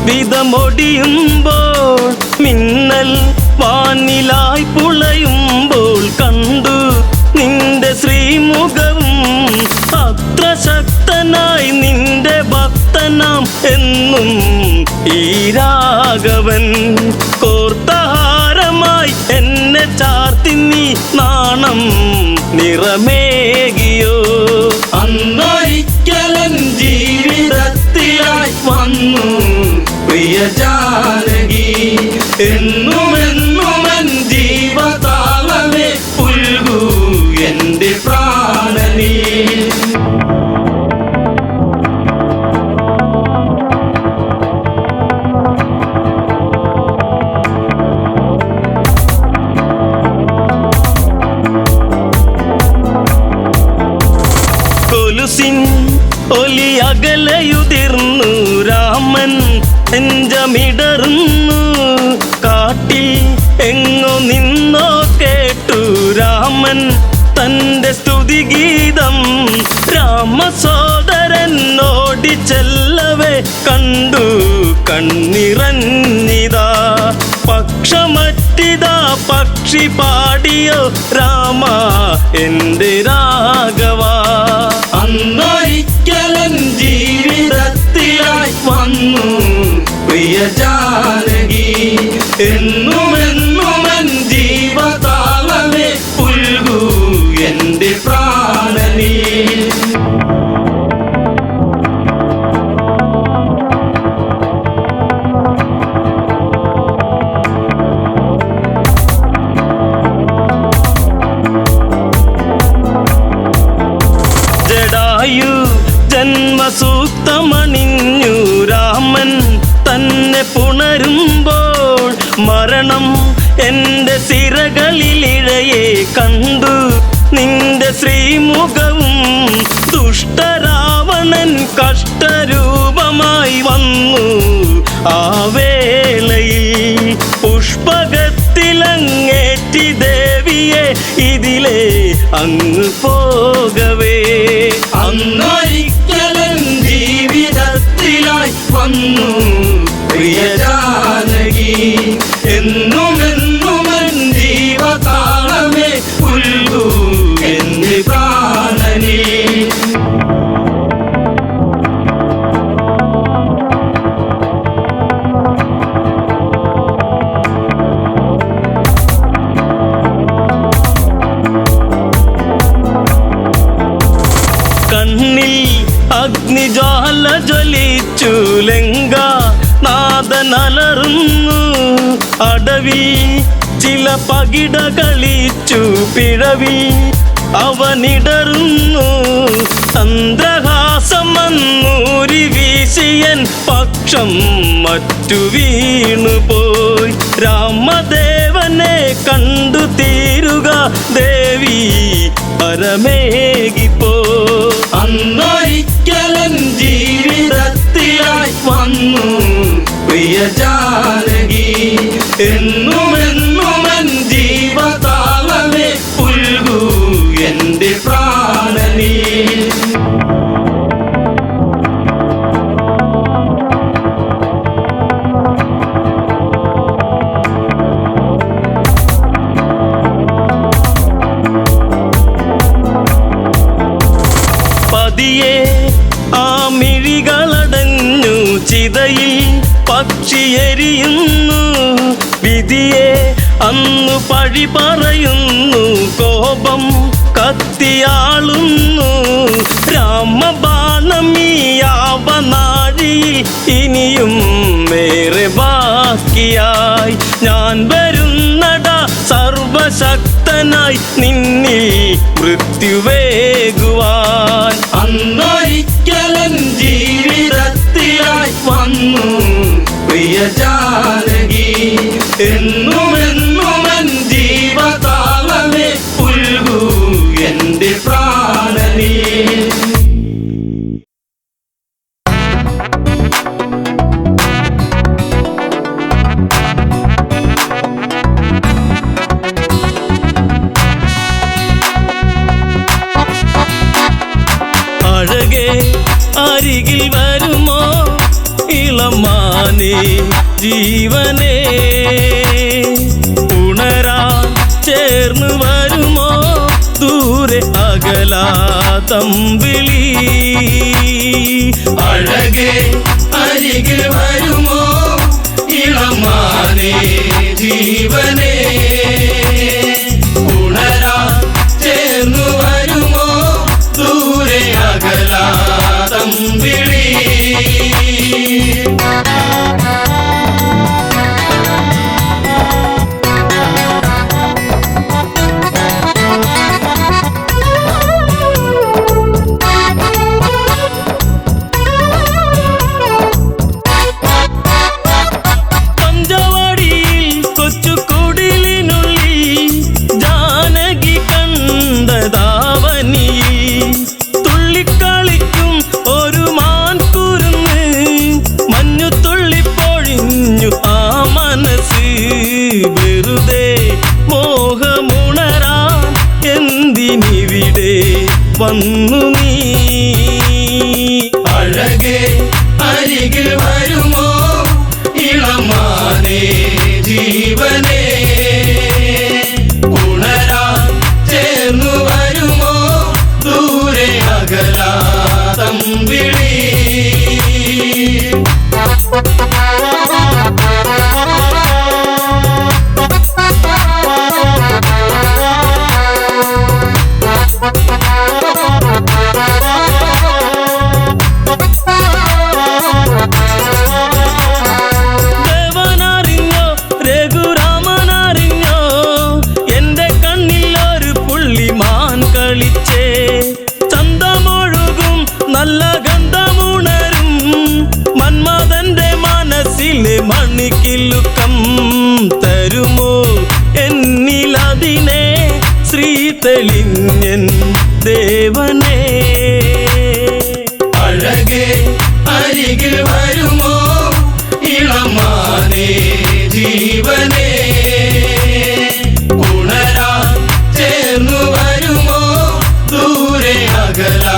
വിധമൊടി പ്രിയനാം എന്നും ഈ രാഘവൻ. കോർത്തഹാരമായി എന്നെ ചാർത്തി നീ നാണം നിറമേകിയോ. അന്നൊരിക്കലൻ ജീവിതത്തിലായി വന്നു പ്രിയ ജാനകി. എന്നുമെന്നുമൻ ജീവതാളമേ പുൽകൂ എന്റെ പ്രാണനീ. കൊലുസിൻ ഒലി അകലയുതിർന്നു രാമൻ നെഞ്ചമിടറുന്നു. കാട്ടിൽ എങ്ങോ നിന്നോ കേട്ടു രാമൻ തന്റെ സ്തുതിഗീതം. രാമസോദരൻ ഓടിച്ചെല്ലവേ കണ്ടു കണ്ണിറഞ്ഞിതാ. പക്ഷമറ്റിതാ പക്ഷി പാടിയോ രാമ എന്റെ രാഘവ. അന്നൊരിക്കലൻ ജീവിതത്തിലായി വന്നു പ്രിയ ജാനകി. എന്നുമെന്നുമൻ ജീവതാളമേ പുൽകൂ എന്റെ പ്രാണനീ. ജടായു ജന്മസൂക്തമണിഞ്ഞു രാമൻ തന്നെ പുണരുമ്പോൾ. മരണം എൻ്റെ സിരകളിലിഴയെ കണ്ടു നിന്റെ ശ്രീമുഖവും. ദുഷ്ടരാവണൻ കഷ്ടരൂപമായി വന്നു ആ വേളയിൽ. പുഷ്പകത്തിലങ്ങേറ്റി ദേവിയെ ഇതിലെ അങ്ങ് പോകവേ. അന്നൊരിക്കലൻ ജീവിതത്തിലായി വന്നു പ്രിയ ജാനകി. എന്നുമെന്നുമൻ ജീവതാളമേ പുൽകൂ എന്റെ പ്രാണനീ. കണ്ണിൽ അഗ്നിജ്വാല ജ്വലിച്ചു ലങ്ക നാദനലറുന്നു. അടവി ചില പകിട കളിച്ചു പിഴവി അവനിടറുന്നു. ചന്ദ്രഹാസം വന്നൂരി വീശിയൻ പക്ഷം മറ്റു വീണുപോയി. രാമദേവനെ കണ്ടു തീരുക ദേവി പരമേകിപ്പോ. അന്നൊരിക്കലൻ ജീവിതത്തിലായി വന്നു പ്രിയ ജാനകി. എന്നുമെന്നുമൻ ജീവതാളമേ പുൽകൂ എന്റെ പ്രാണനീ. പതിയെ ആ മിഴികളടഞ്ഞു ചിതയിൽ പക്ഷിയെരിയുന്നു. വിധിയെ അന്നു പഴി പറയുന്നു. കോപം കത്തിയാളുന്നു. രാമബാണം ഈ യാവനാഴിയിൽ ഇനിയും ഏറെ ബാക്കിയായി. ഞാൻ വരുന്നടാ സർവശക്തനായി നിന്നിൽ മൃത്യുവേകുവാൻ. അന്നൊരിക്കലൻ ജീവിതത്തിലായി വന്നു പ്രിയ ജാനകി. എന്നുമെന്നുമൻ ജീവതാളമേ പുൽകൂ എന്റെ പ്രാണനീ. അഴകേ അരികിൽ വരുമോ ഇളമാനേ ജീവനേ. ഉണരാൻ ചേർന്ന് വരുമോ ദൂരെ അകലാ തമ്പിളി. അഴകേ അരികിൽ വരുമോ ഇളമാനേ ജീവനേ ഉണരാ ചേർന്നു വരുമോ ദൂരെ അകലാതമ്പിളി വന്നു നീ അഴകേ അരികിൽ വരുമോ ഇളമാനേ ജീവനേ ഉണരാ ചേർന്നു വരുമോ ദൂരെ അകലാതമ്പിളി നല്ല ഗന്ധമുണരും മന്മഥന്റെ മനസ്സിലെ മണിക്കിലുക്കം തരുമോ എന്നിലതിനെ ശ്രീ തെളിഞ്ഞൻ ദേവനേ അഴകേ അരികിൽ വരുമോ ഇളമാനേ ജീവനേ ഉണരാ ചേർന്നു വരുമോ ദൂരെ അകലാതമ്പിളി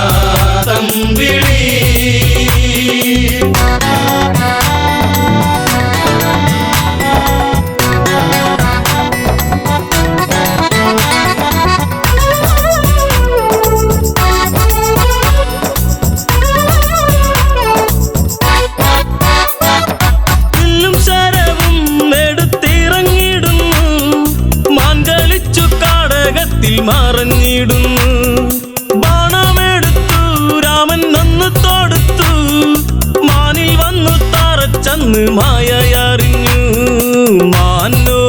മറഞ്ഞിടുന്നു ബാണമെടുത്തു രാമൻ നന്നു തൊടുത്തു മാനിൽ വന്നു തറച്ചന്ന് മായയറിഞ്ഞു മാനോ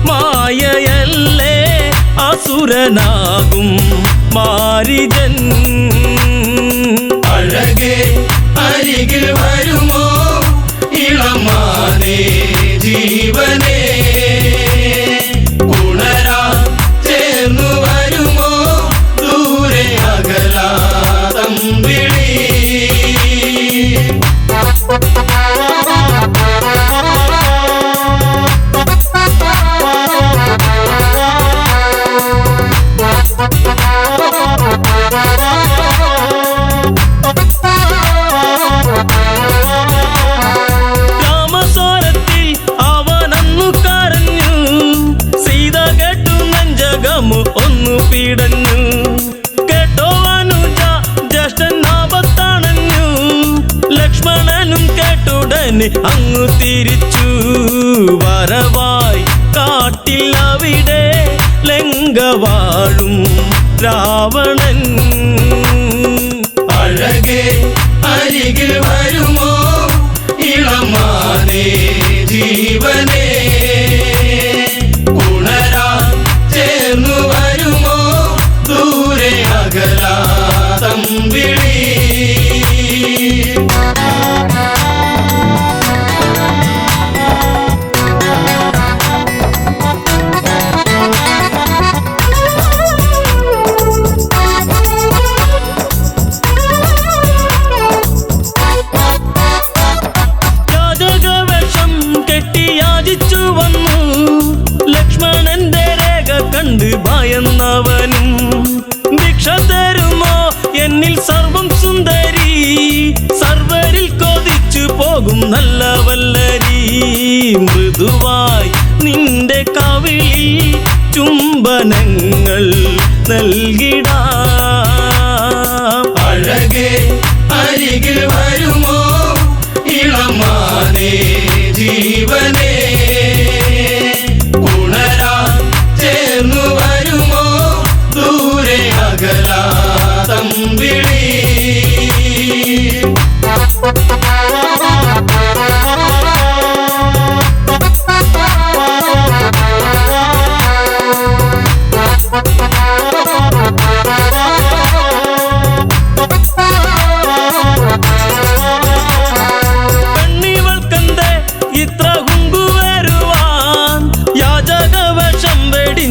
മായയല്ലേ അസുരനാകും മാരിജൻ അഴകേ അരികിൽ വരുമോ ഇളമാനേ ജീവനേ ഉണരാ ചേർന്നു വരുമോ ദൂരെ അകലാതമ്പിളി രാമസ്വരത്തിൽ അവനന്നു കരഞ്ഞു സീത കേട്ടു നെഞ്ചകമു ഒന്നു പീടഞ്ഞു കേട്ടോ അനുജ ജ്യേഷ്ഠൻ ആപത്തണഞ്ഞു ലക്ഷ്മണനും കേട്ടുടനെ അങ്ങു തിരിച്ചു വരവായി കാട്ടിൽ അവിടെ ലങ്ക വാഴും രാവണൻ അഴകേ അരികിൽ വരുമോ ഇളമാനേ ജീവനേ ഉണരാ ചേർന്നു വരുമോ ദൂരെ അകലാതമ്പിളി ലക്ഷ്മണന്റെ രേഖ കണ്ട് ഭയന്നവനും ഭിക്ഷ തരുമോ എന്നിൽ സർവം സുന്ദരി സർവരിൽ കൊതിച്ചു പോകും നല്ല വല്ലരി മൃദുവായി നിന്റെ കവിളിൽ ചുംബനങ്ങൾ നൽകിടാം അഴകേ അരികിൽ വരുമോ ഇളമാ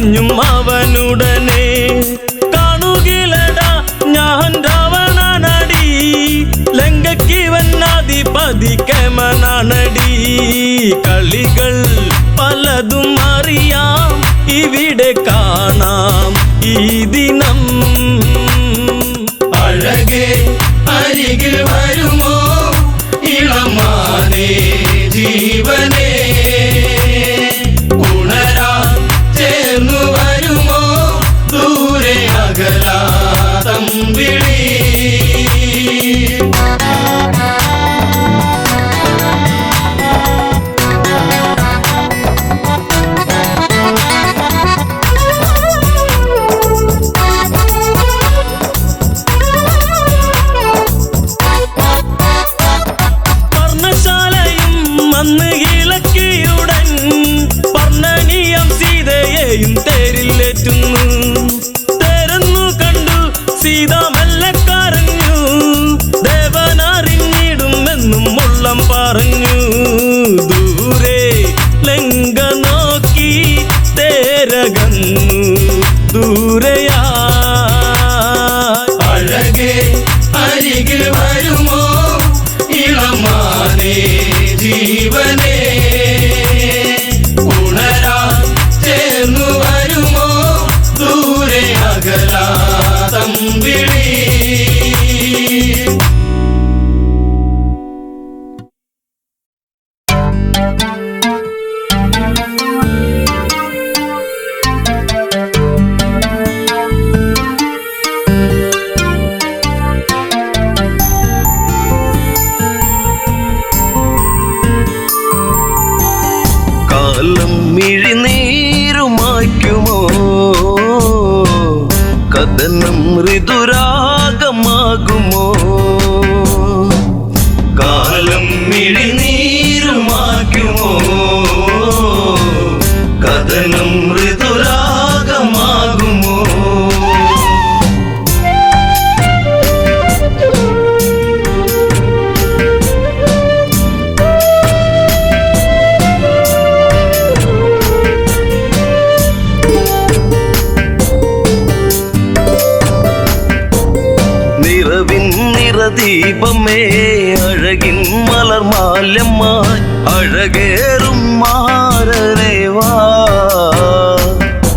കഴിഞ്ഞും അവനുടനെ കാണുകിലടാ ഞാൻ രാവണനടി ലങ്കയ്ക്കിവൻ അധിപതി കേമനാണടി കളികൾ പലതും അറിയാം ഇവിടെ കാണാം ഈ ദിനം അഴകേ അരികിൽ വരുമോ ഇളമാനേ ജീവനേ ഉണരാൻ ചേർന്നു വരുമോ ദൂരെ അകലാ തമ്പിളി അന്ന് ഇളക്കിയുടൻ പർണനീയം സീതയെയും തേരിലേറ്റുന്നു തേരെന്നു കണ്ടു സീത മെല്ലെ കരഞ്ഞു ദേവനറിഞ്ഞിടുമെന്നും ഉള്ളം പറഞ്ഞു ദൂരെ ലങ്ക നോക്കി തേരകന്നു ദൂരയാ അഴകേ അരികിൽ വരുമോ ഇളമാനേ ജീവനേ ഉണരാൻ ചേർന്നു വരുമോ ദൂരെ അകലാ തമ്പിളി മിഴിനീരുമായ്ക്കുമോ കഥനം ഋതുരാഗമാകുമോ കാലം മിഴിനീരുമാക്കുമോ കഥനം ഋതുരാഗമാകുമോ ദീപമേ അഴകിൻ മലർമാല്യമായി അഴകേറും മാരരേവാ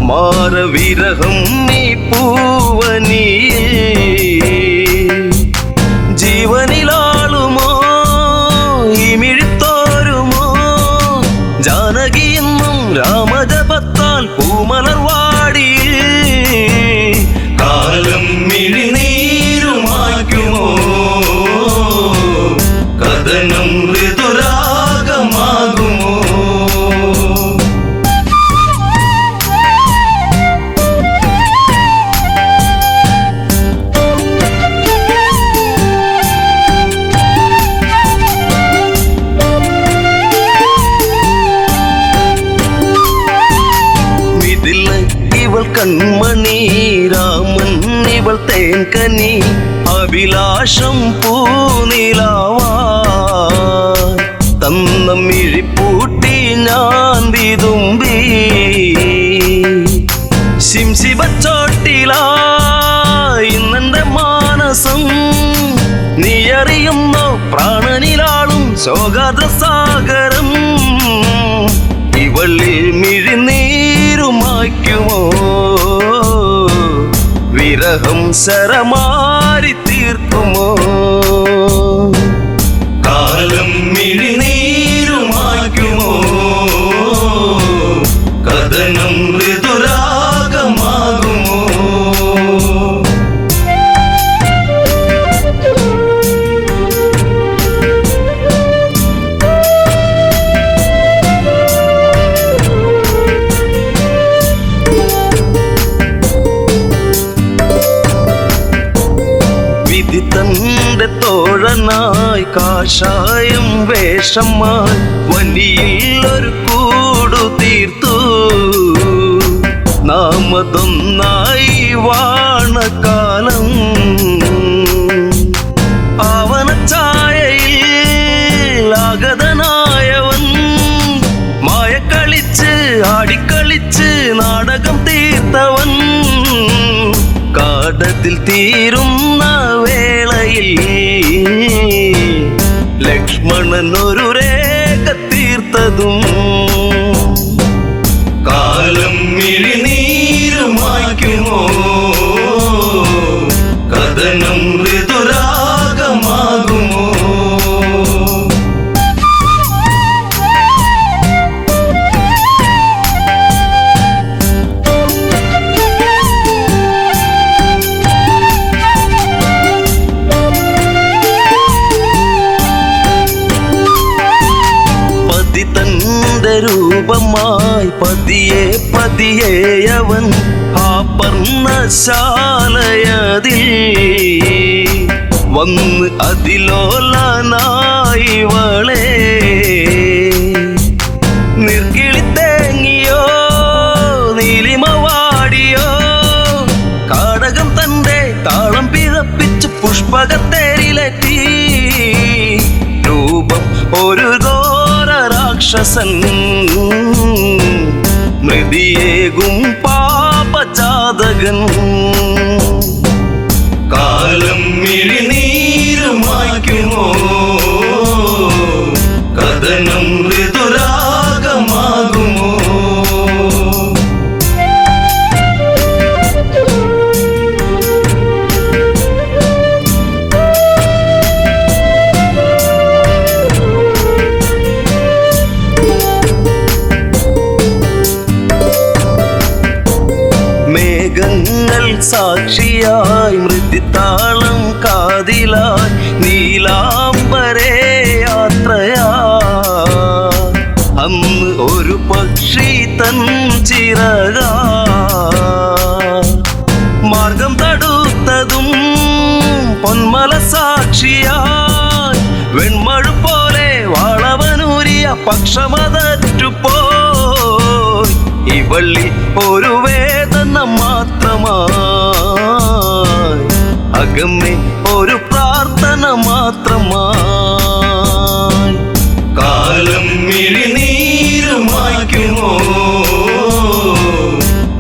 മാരവിരഹം നീ പൂവനിയേ ജീവനിലാളുമോ ഇമിഴിത്തോരുമോ ജാനകിയെന്നും രാമജപത്താൽ പൂമലർവാടി കാലം മിഴിനീരുമാക്കുമോ കഥനം ഋതുരാഗമാകുമോ ഇവൾ കൺമണി രാമൻ ഇവൾ തേൻകനി അഭിലാഷം പൂനിലാവാ തന്ന മിഴിപ്പൂട്ടി ഞാൻ വിതുമ്പി ശിംശിബച്ചോട്ടിലായി ഇന്നെന്റെ മാനസം നീ അറിയുന്നോ പ്രാണനിലാളും ശോകാദ്രസാഗരം ഇവളിൽ മിഴിനീരുമായ്ക്കുമോ വിരഹം ശരമാരി തീർക്കുമോ കാലം മിഴിനീരുമാക്കുമോ കഥനം ഋതുരാഗമാകുമോ വിധി തന്റെ തോഴനായി കാഷായം വേഷമായി വനിയിൽ ഒരു കൂടു തീർത്തു നാമതൊന്നായി വാണകാലം ആവനച്ചായയിൽ ആഗതനായവൻ മായക്കളിച്ച് ആടിക്കളിച്ച് നാടകം തീ തീർത്തവൻ കാടത്തിൽ തീരുന്ന വേളയിൽ ലക്ഷ്മണൻ ഒരു രേഖ തീർത്തതും കാലം മിഴിനീരുമായ്ക്കുമോ കഥനം ഋതുരാഗമാകുമോ രൂപമായി പതിയെ പതിയെ അവൻ ആ പർണശാലയതിൽ വന്ന് അതിലോലനായി വളേ നിർക്കിളിത്തേങ്ങിയോ നീലിമവാടിയോ കാടകം തന്റെ താളം പിഴപ്പിച്ച് പുഷ്പകത്തേരിലെത്തി രൂപം ഒരു രാക്ഷസൻ മൃതിയേകും പാപജാതകൻ കാലം മിഴിനീരുമായ്ക്കുമോ കഥനം ഋതുരാഗമാകുമോ മേഘങ്ങൾ സാക്ഷിയായി മൃതിത്താളം കാതിലായി നീലാംബരേ യാത്രയാ അന്ന് ഒരു പക്ഷി തൻ ചിറക മാർഗം തടുത്തതും പൊന്മല സാക്ഷിയായി വെൺമഴു പോലെ വളവനൂരിയ പക്ഷമതറ്റുപോയി ഇവള്ളി ഒരു വേദന മാത്രമായി അകമ്മേ ഒരു പ്രാർത്ഥന മാത്രമായി കാലം മിഴിനീരുമായ്ക്കുമോ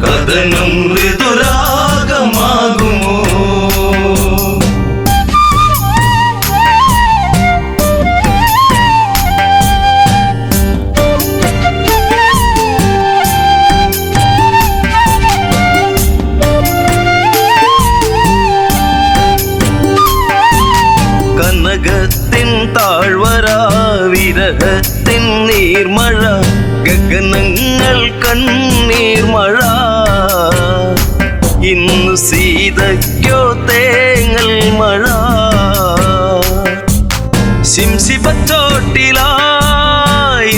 കഥനം ഋതുരാഗമാകുമോ കനകത്തിൻ താഴ്വര വിരഹത്തിൻ നീർമഴ ഗഗനങ്ങൾ കണ്ണീർമഴ ഇന്നു സീതയ്ക്കോ തേങ്ങൽ മഴ ശിംശിപച്ചോട്ടിലായി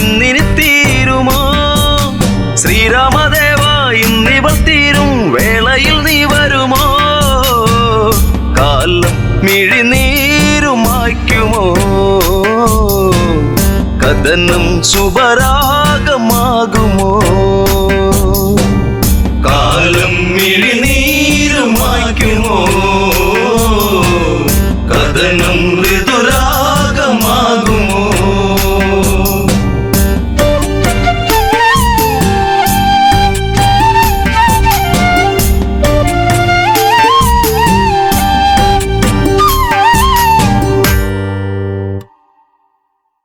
ഇന്നിനി തീരുമോ ശ്രീരാമദേവ ഇന്നിവൾ തീരും വേളയിൽ നീ വരുമോ കാലം മിഴിനീരുമായ്ക്കുമോ കഥനം ശുഭരാഗമാകുമോ കാലം മിഴിനീരുമായ്ക്കുമോ കഥനം ഋതു